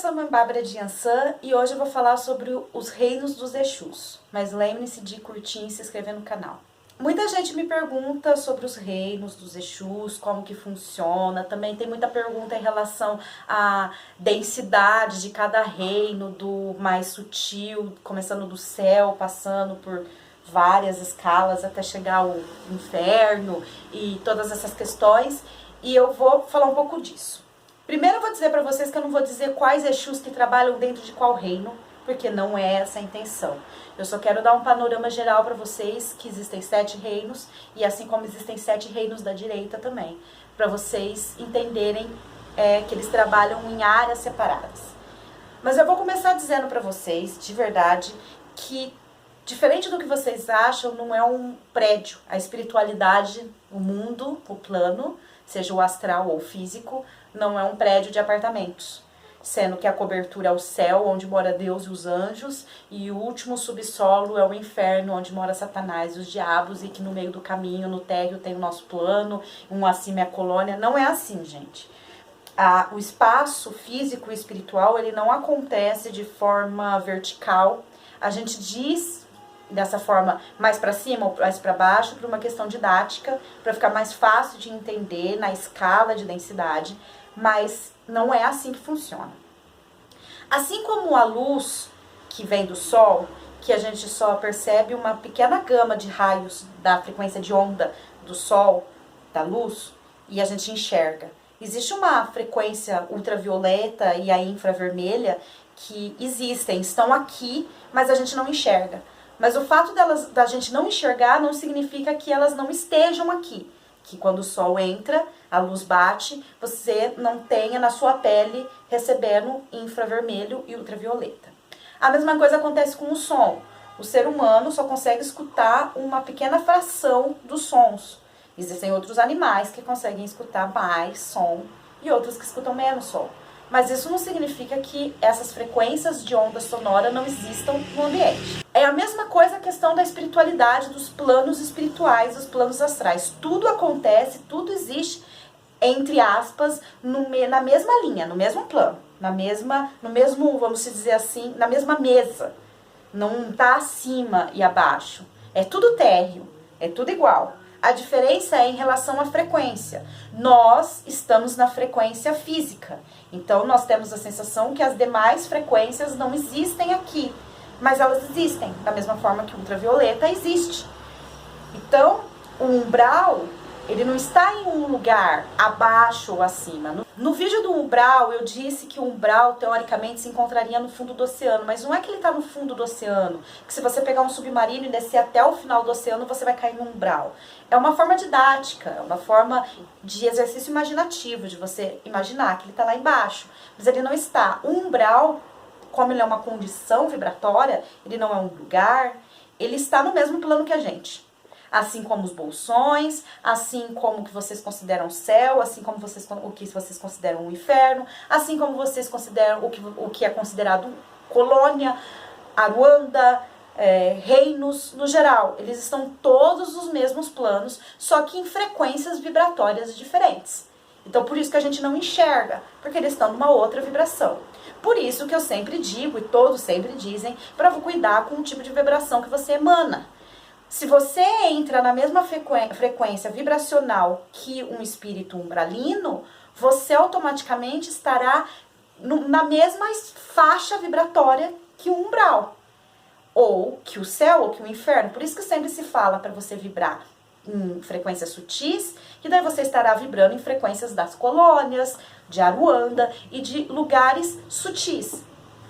sou a Mãe Bárbara de Yansan e hoje eu vou falar sobre os reinos dos Exus. Mas lembre-se de curtir e se inscrever no canal. Muita gente me pergunta sobre os reinos dos Exus, como que funciona. Também tem muita pergunta em relação à densidade de cada reino, do mais sutil, começando do céu, passando por várias escalas até chegar ao inferno e todas essas questões. E eu vou falar um pouco disso. Primeiro eu vou dizer para vocês que eu não vou dizer quais Exus que trabalham dentro de qual reino, porque não é essa a intenção. Eu só quero dar um panorama geral para vocês que existem 7 reinos, e assim como existem 7 reinos da direita também, para vocês entenderem que eles trabalham em áreas separadas. Mas eu vou começar dizendo para vocês, de verdade, que diferente do que vocês acham, não é um prédio. A espiritualidade, o mundo, o plano, seja o astral ou o físico, não é um prédio de apartamentos. Sendo que a cobertura é o céu, onde mora Deus e os anjos, e o último subsolo é o inferno, onde mora Satanás e os diabos, e que no meio do caminho, no térreo, tem o nosso plano, um acima é a colônia. Não é assim, gente. O espaço físico e espiritual, ele não acontece de forma vertical. A gente diz dessa forma mais para cima ou mais para baixo, por uma questão didática, para ficar mais fácil de entender na escala de densidade, mas não é assim que funciona. Assim como a luz que vem do Sol, que a gente só percebe uma pequena gama de raios da frequência de onda do Sol, da luz, e a gente enxerga. Existe uma frequência ultravioleta e a infravermelha que existem, estão aqui, mas a gente não enxerga. Mas o fato da gente não enxergar não significa que elas não estejam aqui. Que quando o sol entra, a luz bate, você não tenha na sua pele recebendo infravermelho e ultravioleta. A mesma coisa acontece com o som. O ser humano só consegue escutar uma pequena fração dos sons. Existem outros animais que conseguem escutar mais som e outros que escutam menos som. Mas isso não significa que essas frequências de onda sonora não existam no ambiente. É a mesma coisa a questão da espiritualidade, dos planos espirituais, dos planos astrais. Tudo acontece, tudo existe, entre aspas, na mesma linha, no mesmo plano, no mesmo, vamos dizer assim, na mesma mesa. Não está acima e abaixo. É tudo térreo, é tudo igual. A diferença é em relação à frequência. Nós estamos na frequência física. Então, nós temos a sensação que as demais frequências não existem aqui. Mas elas existem, da mesma forma que o ultravioleta existe. Então, o umbral, ele não está em um lugar abaixo ou acima. No vídeo do umbral, eu disse que o umbral, teoricamente, se encontraria no fundo do oceano. Mas não é que ele está no fundo do oceano. Que se você pegar um submarino e descer até o final do oceano, você vai cair no umbral. É uma forma didática, é uma forma de exercício imaginativo, de você imaginar que ele está lá embaixo. Mas ele não está. O umbral, como ele é uma condição vibratória, ele não é um lugar, ele está no mesmo plano que a gente. Assim como os bolsões, assim como o que vocês consideram céu, assim como o que vocês consideram o inferno, assim como vocês consideram o que é considerado colônia, Aruanda, reinos, no geral. Eles estão todos nos mesmos planos, só que em frequências vibratórias diferentes. Então, por isso que a gente não enxerga, porque eles estão numa outra vibração. Por isso que eu sempre digo, e todos sempre dizem, para cuidar com o tipo de vibração que você emana. Se você entra na mesma frequência vibracional que um espírito umbralino, você automaticamente estará na mesma faixa vibratória que o umbral, ou que o céu, ou que o inferno. Por isso que sempre se fala para você vibrar em frequências sutis, que daí você estará vibrando em frequências das colônias, de Aruanda e de lugares sutis,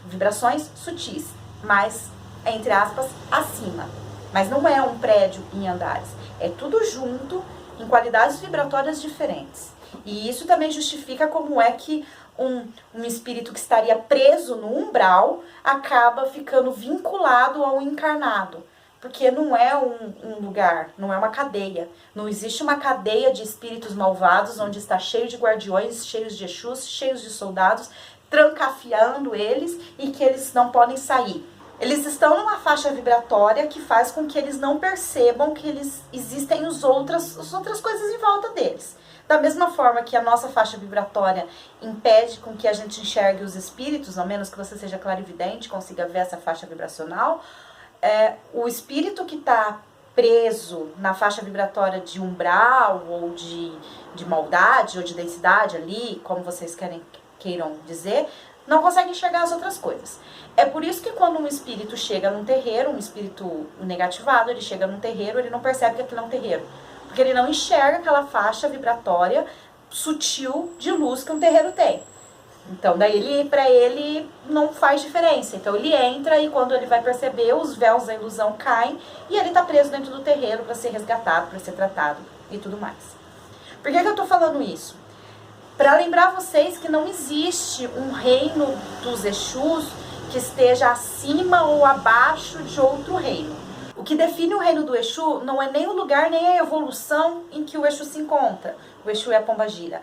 vibrações sutis, mas, entre aspas, acima. Mas não é um prédio em andares, é tudo junto, em qualidades vibratórias diferentes. E isso também justifica como é que um espírito que estaria preso no umbral acaba ficando vinculado ao encarnado. Porque não é um lugar, não é uma cadeia. Não existe uma cadeia de espíritos malvados onde está cheio de guardiões, cheios de Exus, cheios de soldados, trancafiando eles e que eles não podem sair. Eles estão numa faixa vibratória que faz com que eles não percebam que existem as outras coisas em volta deles. Da mesma forma que a nossa faixa vibratória impede com que a gente enxergue os espíritos, ao menos que você seja clarividente, consiga ver essa faixa vibracional, o espírito que está preso na faixa vibratória de umbral ou de maldade ou de densidade ali, como vocês queiram dizer, não consegue enxergar as outras coisas. É por isso que quando um espírito chega num terreiro, um espírito negativado, ele chega num terreiro, ele não percebe que aquilo é um terreiro. Porque ele não enxerga aquela faixa vibratória sutil de luz que um terreiro tem. Então, daí pra ele não faz diferença. Então, ele entra e quando ele vai perceber, os véus da ilusão caem e ele tá preso dentro do terreiro para ser resgatado, para ser tratado e tudo mais. Por que eu tô falando isso? Para lembrar vocês que não existe um reino dos Exus que esteja acima ou abaixo de outro reino. O que define o reino do Exu não é nem o lugar, nem a evolução em que o Exu se encontra. O Exu é a Pombagira.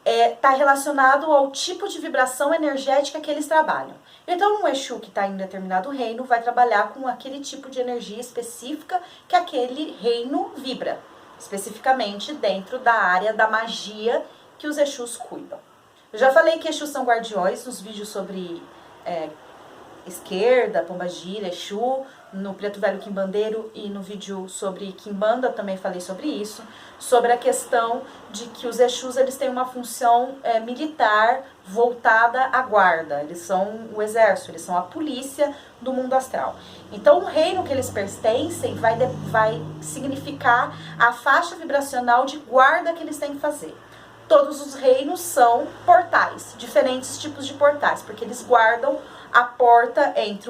Está relacionado ao tipo de vibração energética que eles trabalham. Então, um Exu que está em determinado reino vai trabalhar com aquele tipo de energia específica que aquele reino vibra, especificamente dentro da área da magia que os Exus cuidam. Eu já falei que Exus são guardiões nos vídeos sobre esquerda, Pombagira, Exu, no Preto Velho Quimbandeiro e no vídeo sobre Quimbanda também falei sobre isso, sobre a questão de que os Exus eles têm uma função militar voltada à guarda, eles são o exército, eles são a polícia do mundo astral. Então o reino que eles pertencem vai significar a faixa vibracional de guarda que eles têm que fazer. Todos os reinos são portais, diferentes tipos de portais, porque eles guardam a porta entre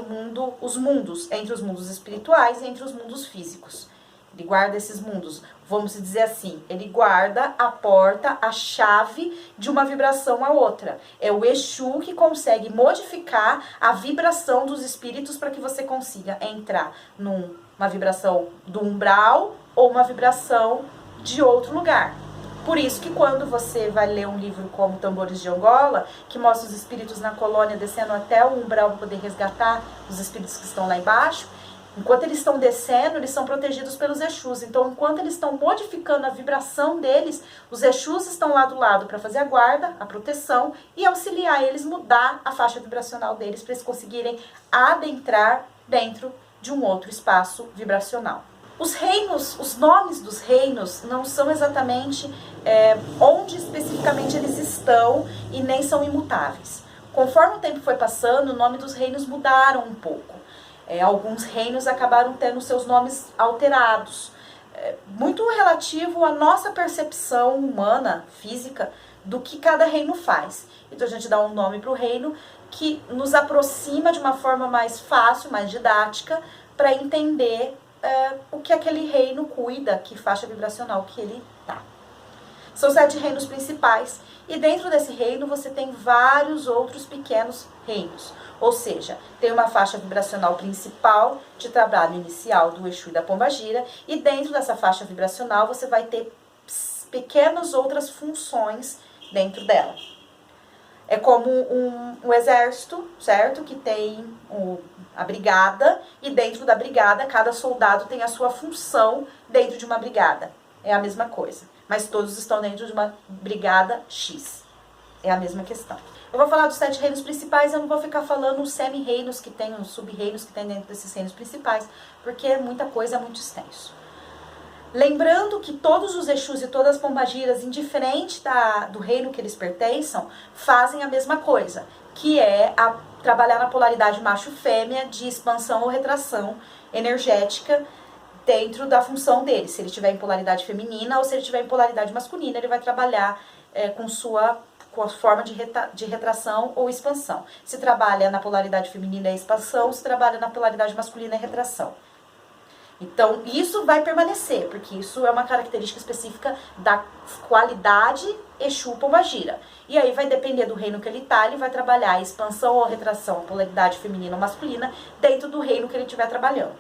os mundos, entre os mundos espirituais e entre os mundos físicos. Ele guarda esses mundos, vamos dizer assim, ele guarda a porta, a chave de uma vibração a outra. É o Exu que consegue modificar a vibração dos espíritos para que você consiga entrar numa vibração do umbral ou uma vibração de outro lugar. Por isso que quando você vai ler um livro como Tambores de Angola, que mostra os espíritos na colônia descendo até o umbral para poder resgatar os espíritos que estão lá embaixo, enquanto eles estão descendo, eles são protegidos pelos Exus. Então, enquanto eles estão modificando a vibração deles, os Exus estão lá do lado para fazer a guarda, a proteção e auxiliar eles mudar a faixa vibracional deles para eles conseguirem adentrar dentro de um outro espaço vibracional. Os reinos, os nomes dos reinos não são exatamente onde especificamente eles estão e nem são imutáveis. Conforme o tempo foi passando, o nome dos reinos mudaram um pouco. Alguns reinos acabaram tendo seus nomes alterados. Muito relativo à nossa percepção humana, física, do que cada reino faz. Então a gente dá um nome para o reino que nos aproxima de uma forma mais fácil, mais didática, para entender o que aquele reino cuida, que faixa vibracional que ele tá. São 7 reinos principais e dentro desse reino você tem vários outros pequenos reinos. Ou seja, tem uma faixa vibracional principal de trabalho inicial do Exu e da Pombagira e dentro dessa faixa vibracional você vai ter pequenas outras funções dentro dela. É como um exército, certo? Que tem a brigada e dentro da brigada cada soldado tem a sua função dentro de uma brigada. É a mesma coisa, mas todos estão dentro de uma brigada X. É a mesma questão. Eu vou falar dos 7 reinos principais, eu não vou ficar falando os semi-reinos que tem, os sub-reinos que tem dentro desses reinos principais, porque é muita coisa, é muito extenso. Lembrando que todos os Exus e todas as Pombagiras, indiferente do reino que eles pertençam, fazem a mesma coisa, que é trabalhar na polaridade macho-fêmea de expansão ou retração energética dentro da função dele. Se ele estiver em polaridade feminina ou se ele estiver em polaridade masculina, ele vai trabalhar com a forma de retração ou expansão. Se trabalha na polaridade feminina é expansão, se trabalha na polaridade masculina é retração. Então, isso vai permanecer, porque isso é uma característica específica da qualidade Exu Pombagira. E aí vai depender do reino que ele tá, ele vai trabalhar a expansão ou retração, polaridade feminina ou masculina, dentro do reino que ele estiver trabalhando.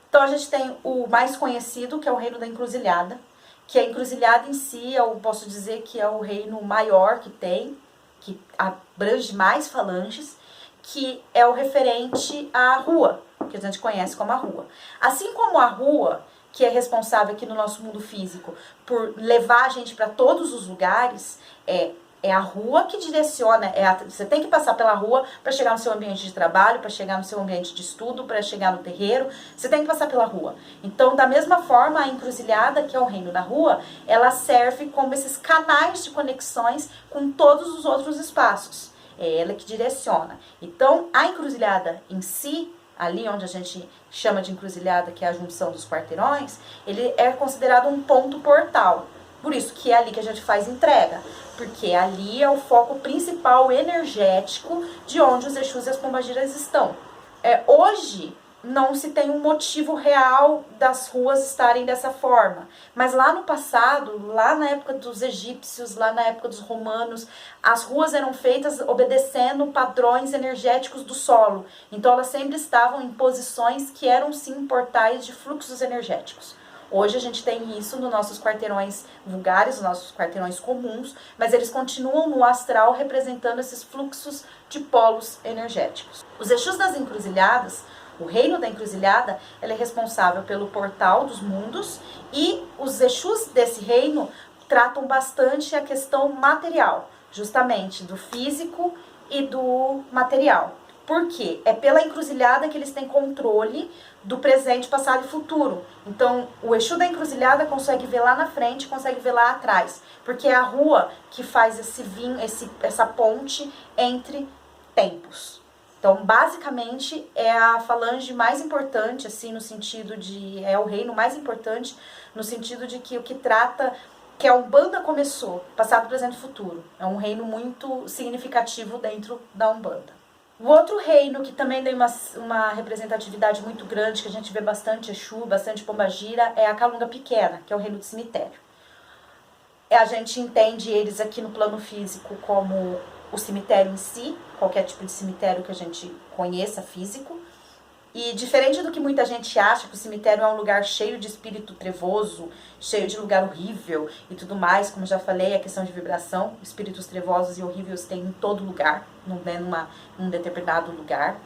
Então, a gente tem o mais conhecido, que é o reino da encruzilhada, que a encruzilhada em si, eu posso dizer que é o reino maior que tem, que abrange mais falanges, que é o referente à rua, que a gente conhece como a rua. Assim como a rua que é responsável aqui no nosso mundo físico por levar a gente para todos os lugares, é a rua que direciona, você tem que passar pela rua para chegar no seu ambiente de trabalho, para chegar no seu ambiente de estudo, para chegar no terreiro, você tem que passar pela rua. Então, da mesma forma, a encruzilhada, que é o reino da rua, ela serve como esses canais de conexões com todos os outros espaços. É ela que direciona. Então, a encruzilhada em si, ali onde a gente chama de encruzilhada, que é a junção dos quarteirões, ele é considerado um ponto portal. Por isso que é ali que a gente faz entrega, porque ali é o foco principal energético de onde os Exus e as Pombagiras estão. Hoje não se tem um motivo real das ruas estarem dessa forma, mas lá no passado, lá na época dos egípcios, lá na época dos romanos, as ruas eram feitas obedecendo padrões energéticos do solo, então elas sempre estavam em posições que eram sim portais de fluxos energéticos. Hoje a gente tem isso nos nossos quarteirões vulgares, nos nossos quarteirões comuns, mas eles continuam no astral representando esses fluxos de polos energéticos. Os Exus das encruzilhadas, o reino da encruzilhada, ele é responsável pelo portal dos mundos, e os Exus desse reino tratam bastante a questão material, justamente do físico e do material. Por quê? É pela encruzilhada que eles têm controle do presente, passado e futuro. Então, o Exu da encruzilhada consegue ver lá na frente, consegue ver lá atrás. Porque é a rua que faz essa ponte entre tempos. Então, basicamente, é a falange mais importante, assim, no sentido de... é o reino mais importante, no sentido de que o que trata... que a Umbanda começou, passado, presente e futuro. É um reino muito significativo dentro da Umbanda. O outro reino que também tem uma representatividade muito grande, que a gente vê bastante Exu, bastante Pombagira, é a Calunga Pequena, que é o reino do cemitério. A gente entende eles aqui no plano físico como o cemitério em si, qualquer tipo de cemitério que a gente conheça físico. E diferente do que muita gente acha, que o cemitério é um lugar cheio de espírito trevoso, cheio de lugar horrível e tudo mais, como já falei, a questão de vibração, espíritos trevosos e horríveis tem em todo lugar, não é num determinado lugar.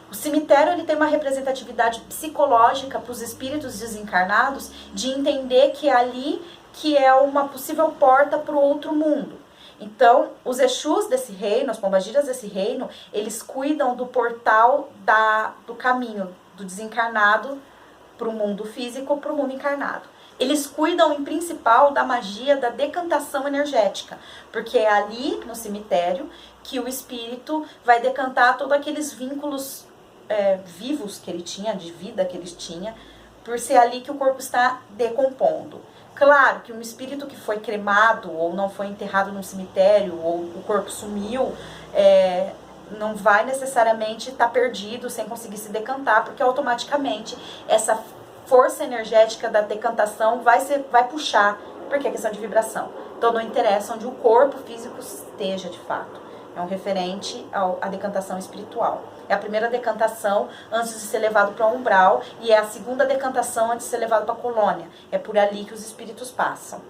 O cemitério ele tem uma representatividade psicológica para os espíritos desencarnados de entender que é ali que é uma possível porta para o outro mundo. Então, os Exus desse reino, as Pombagiras desse reino, eles cuidam do portal do caminho do desencarnado para o mundo físico, para o mundo encarnado. Eles cuidam, em principal, da magia da decantação energética, porque é ali, no cemitério, que o espírito vai decantar todos aqueles vínculos vivos que ele tinha, de vida que ele tinha, por ser ali que o corpo está decompondo. Claro que um espírito que foi cremado ou não foi enterrado num cemitério ou o corpo sumiu, não vai necessariamente estar perdido sem conseguir se decantar, porque automaticamente essa força energética da decantação vai puxar, porque é questão de vibração. Então não interessa onde o corpo físico esteja de fato. É um referente à decantação espiritual. É a primeira decantação antes de ser levado para o umbral e é a segunda decantação antes de ser levado para a colônia. É por ali que os espíritos passam.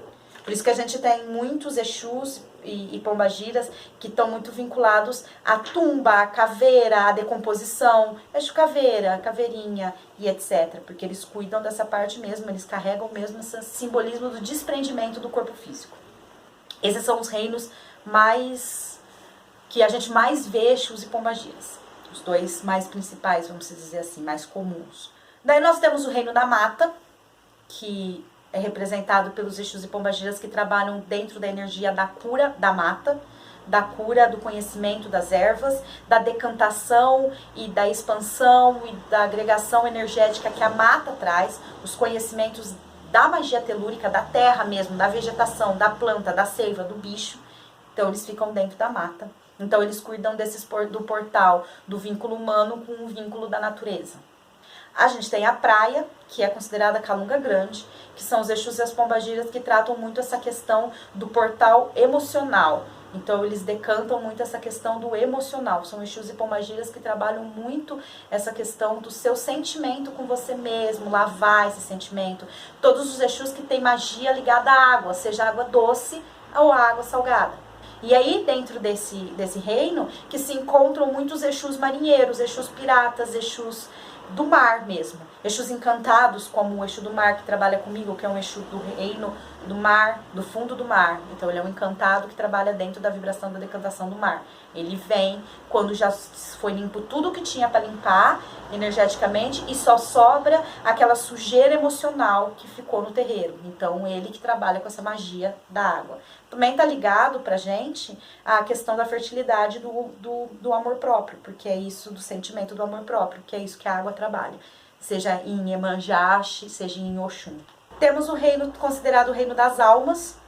Por isso que a gente tem muitos Exus e Pombagiras que estão muito vinculados à tumba, à caveira, à decomposição, Exu caveira, caveirinha e etc. Porque eles cuidam dessa parte mesmo, eles carregam mesmo esse simbolismo do desprendimento do corpo físico. Esses são os reinos que a gente mais vê Exus e Pombagiras. Os dois mais principais, vamos dizer assim, mais comuns. Daí nós temos o reino da mata, que é representado pelos Exus e Pombagiras que trabalham dentro da energia da cura da mata, da cura do conhecimento das ervas, da decantação e da expansão e da agregação energética que a mata traz, os conhecimentos da magia telúrica, da terra mesmo, da vegetação, da planta, da seiva, do bicho. Então eles ficam dentro da mata. Então eles cuidam do portal do vínculo humano com o vínculo da natureza. A gente tem a praia, que é considerada a Calunga Grande, que são os Exus e as Pombagiras que tratam muito essa questão do portal emocional. Então eles decantam muito essa questão do emocional. São Exus e Pombagiras que trabalham muito essa questão do seu sentimento com você mesmo, lavar esse sentimento. Todos os Exus que têm magia ligada à água, seja água doce ou água salgada. E aí, dentro desse reino, que se encontram muitos Exus marinheiros, Exus piratas, Exus do mar mesmo. Exus encantados, como o Exu do mar que trabalha comigo, que é um Exu do reino do mar, do fundo do mar. Então ele é um encantado que trabalha dentro da vibração da decantação do mar. Ele vem quando já foi limpo tudo que tinha para limpar energeticamente e só sobra aquela sujeira emocional que ficou no terreiro. Então ele que trabalha com essa magia da água. Também tá ligado pra gente a questão da fertilidade do amor próprio, porque é isso, do sentimento do amor próprio, que é isso que a água trabalha. Seja em Iemanjá, seja em Oxum. Temos o reino considerado o reino das almas,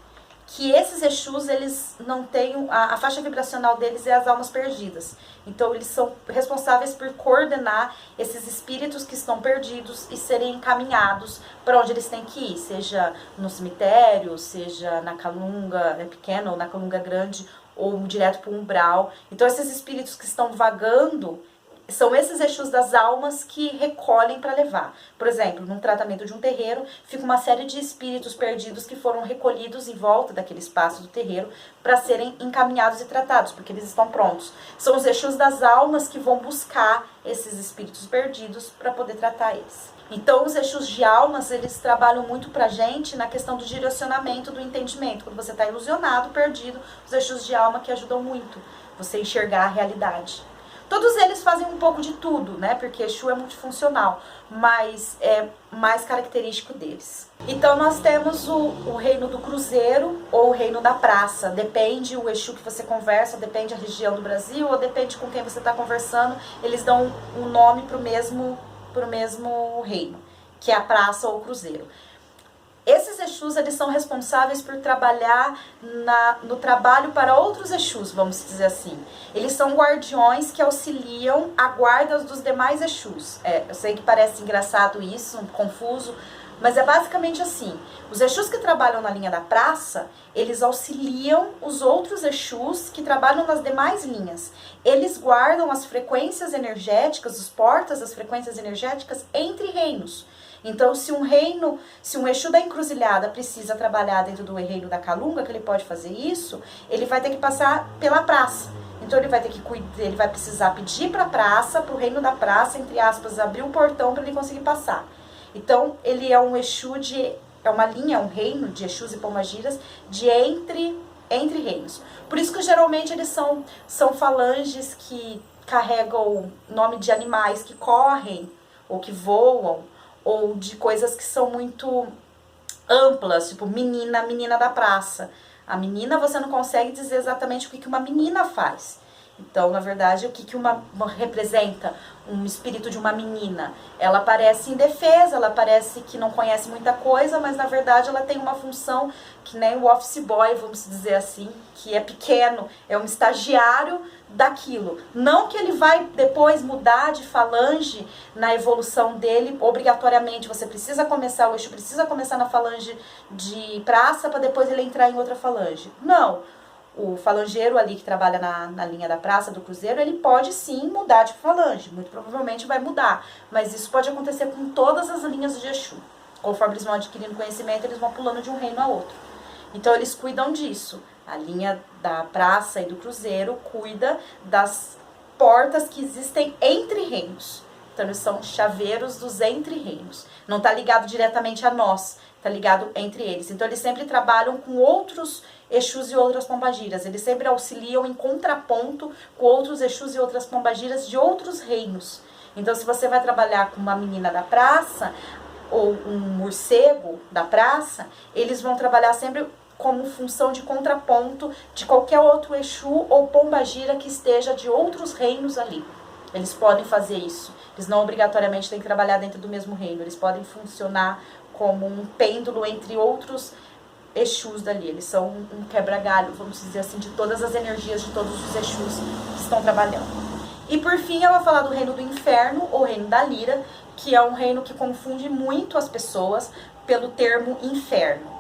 que esses Exus, eles não têm, a faixa vibracional deles é as almas perdidas. Então eles são responsáveis por coordenar esses espíritos que estão perdidos e serem encaminhados para onde eles têm que ir, seja no cemitério, seja na calunga pequena ou na calunga grande, ou direto para o umbral. Então esses espíritos que estão vagando, são esses Exus das almas que recolhem para levar. Por exemplo, num tratamento de um terreiro, fica uma série de espíritos perdidos que foram recolhidos em volta daquele espaço do terreiro para serem encaminhados e tratados, porque eles estão prontos. São os Exus das almas que vão buscar esses espíritos perdidos para poder tratar eles. Então, os Exus de almas, eles trabalham muito pra gente na questão do direcionamento, do entendimento. Quando você está ilusionado, perdido, os Exus de alma que ajudam muito você enxergar a realidade. Todos eles fazem um pouco de tudo, né? Porque Exu é multifuncional, mas é mais característico deles. Então nós temos o reino do cruzeiro ou o reino da praça. Depende o Exu que você conversa, depende a região do Brasil, ou depende com quem você está conversando. Eles dão um nome pro mesmo reino, que é a praça ou o cruzeiro. Esses Exus, eles são responsáveis por trabalhar no trabalho para outros Exus, vamos dizer assim. Eles são guardiões que auxiliam a guarda dos demais Exus. Eu sei que parece engraçado isso, confuso, mas é basicamente assim. Os Exus que trabalham na linha da praça, eles auxiliam os outros Exus que trabalham nas demais linhas. Eles guardam as frequências energéticas, os portas das frequências energéticas entre reinos. Então, se um Exu da encruzilhada precisa trabalhar dentro do reino da calunga, que ele pode fazer isso, ele vai ter que passar pela praça. Então, ele vai precisar pedir para a praça, para o reino da praça, entre aspas, abrir o portão para ele conseguir passar. Então, ele é um Exu é uma linha, um reino de Exus e Pombagiras de entre reinos. Por isso que, geralmente, eles são falanges que carregam nome de animais que correm ou que voam, ou de coisas que são muito amplas, tipo menina da praça. A menina, você não consegue dizer exatamente o que uma menina faz. Então, na verdade, o que uma representa um espírito de uma menina? Ela parece indefesa, ela parece que não conhece muita coisa, mas na verdade ela tem uma função que nem o office boy, vamos dizer assim, que é pequeno, é um estagiário daquilo. Não que ele vai depois mudar de falange na evolução dele, obrigatoriamente. O Exu precisa começar na falange de praça para depois ele entrar em outra falange. Não. O falangeiro ali que trabalha na linha da praça, do cruzeiro, ele pode sim mudar de falange, muito provavelmente vai mudar, mas isso pode acontecer com todas as linhas de Exu. Conforme eles vão adquirindo conhecimento, eles vão pulando de um reino a outro. Então eles cuidam disso. A linha da praça e do cruzeiro cuida das portas que existem entre reinos. Então eles são chaveiros dos entre-reinos. Não está ligado diretamente a nós, está ligado entre eles. Então eles sempre trabalham com outros Exus e outras pombagiras. Eles sempre auxiliam em contraponto com outros Exus e outras pombagiras de outros reinos. Então se você vai trabalhar com uma menina da praça ou um morcego da praça, eles vão trabalhar sempre como função de contraponto de qualquer outro Exu ou pombagira que esteja de outros reinos ali. Eles podem fazer isso. Eles não obrigatoriamente têm que trabalhar dentro do mesmo reino. Eles podem funcionar como um pêndulo entre outros Exus dali. Eles são um quebra-galho, vamos dizer assim, de todas as energias de todos os Exus que estão trabalhando. E por fim, eu vou falar do reino do inferno, ou reino da lira, que é um reino que confunde muito as pessoas pelo termo inferno.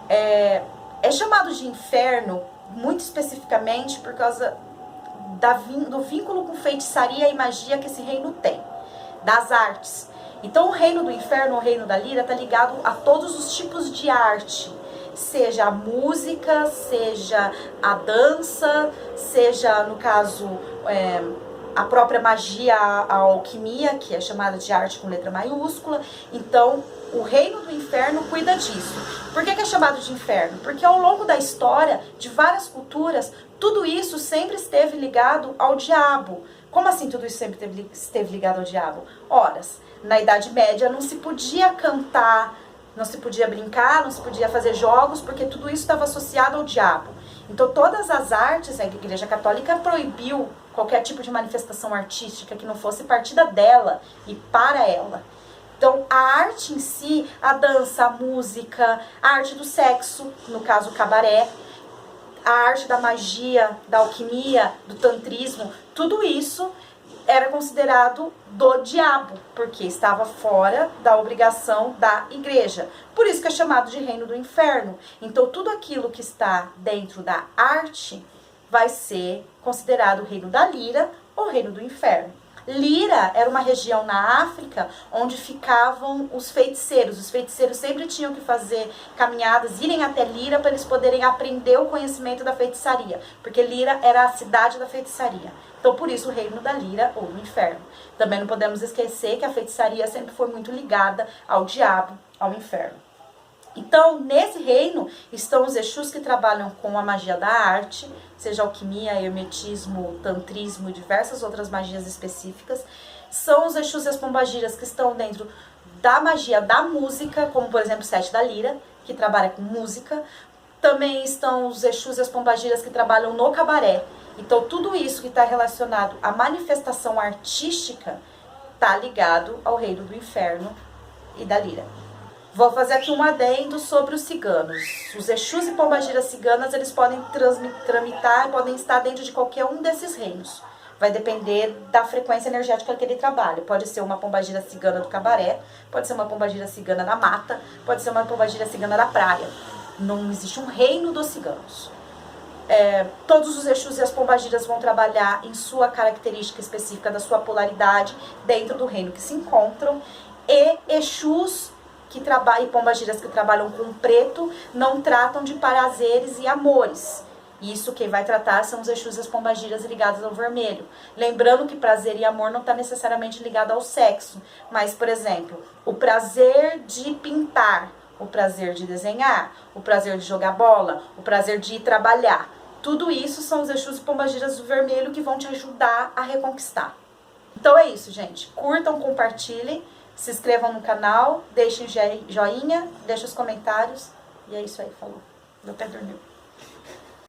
É chamado de inferno muito especificamente por causa do vínculo com feitiçaria e magia que esse reino tem, das artes. Então o reino do inferno, o reino da lira, está ligado a todos os tipos de arte, seja a música, seja a dança, seja, no caso, a própria magia, a alquimia, que é chamada de arte com letra maiúscula. Então, o reino do inferno cuida disso. Por que é chamado de inferno? Porque ao longo da história, de várias culturas, tudo isso sempre esteve ligado ao diabo. Como assim tudo isso sempre esteve ligado ao diabo? Horas, na Idade Média não se podia cantar, não se podia brincar, não se podia fazer jogos, porque tudo isso estava associado ao diabo. Então todas as artes, a Igreja Católica proibiu qualquer tipo de manifestação artística que não fosse partida dela e para ela. Então a arte em si, a dança, a música, a arte do sexo, no caso o cabaré, a arte da magia, da alquimia, do tantrismo, tudo isso era considerado do diabo, porque estava fora da obrigação da igreja. Por isso que é chamado de reino do inferno. Então tudo aquilo que está dentro da arte vai ser considerado o reino da lira ou reino do inferno. Lira era uma região na África onde ficavam os feiticeiros. Os feiticeiros sempre tinham que fazer caminhadas, irem até Lira para eles poderem aprender o conhecimento da feitiçaria, porque Lira era a cidade da feitiçaria. Então, por isso, o reino da lira ou do inferno. Também não podemos esquecer que a feitiçaria sempre foi muito ligada ao diabo, ao inferno. Então, nesse reino estão os Exus que trabalham com a magia da arte, seja alquimia, hermetismo, tantrismo e diversas outras magias específicas. São os Exus e as pombagiras que estão dentro da magia da música, como por exemplo o Sete da Lira, que trabalha com música. Também estão os Exus e as pombagiras que trabalham no cabaré. Então, tudo isso que está relacionado à manifestação artística está ligado ao reino do inferno e da lira. Vou fazer aqui um adendo sobre os ciganos. Os Exus e pombagiras ciganas, eles podem tramitar, podem estar dentro de qualquer um desses reinos. Vai depender da frequência energética que ele trabalha. Pode ser uma pombagira cigana do cabaré, pode ser uma pombagira cigana da mata, pode ser uma pombagira cigana da praia. Não existe um reino dos ciganos. Todos os Exus e as pombagiras vão trabalhar em sua característica específica da sua polaridade dentro do reino que se encontram. E Exus e pombagiras que trabalham com preto não tratam de prazeres e amores. Isso quem vai tratar são os Exus e as pombagiras ligados ao vermelho. Lembrando que prazer e amor não está necessariamente ligado ao sexo. Mas, por exemplo, o prazer de pintar, o prazer de desenhar, o prazer de jogar bola, o prazer de ir trabalhar. Tudo isso são os Exus e pombagiras do vermelho que vão te ajudar a reconquistar. Então é isso, gente. Curtam, compartilhem, se inscrevam no canal, deixem joinha, deixem os comentários. E é isso aí, falou. Meu pé dormiu.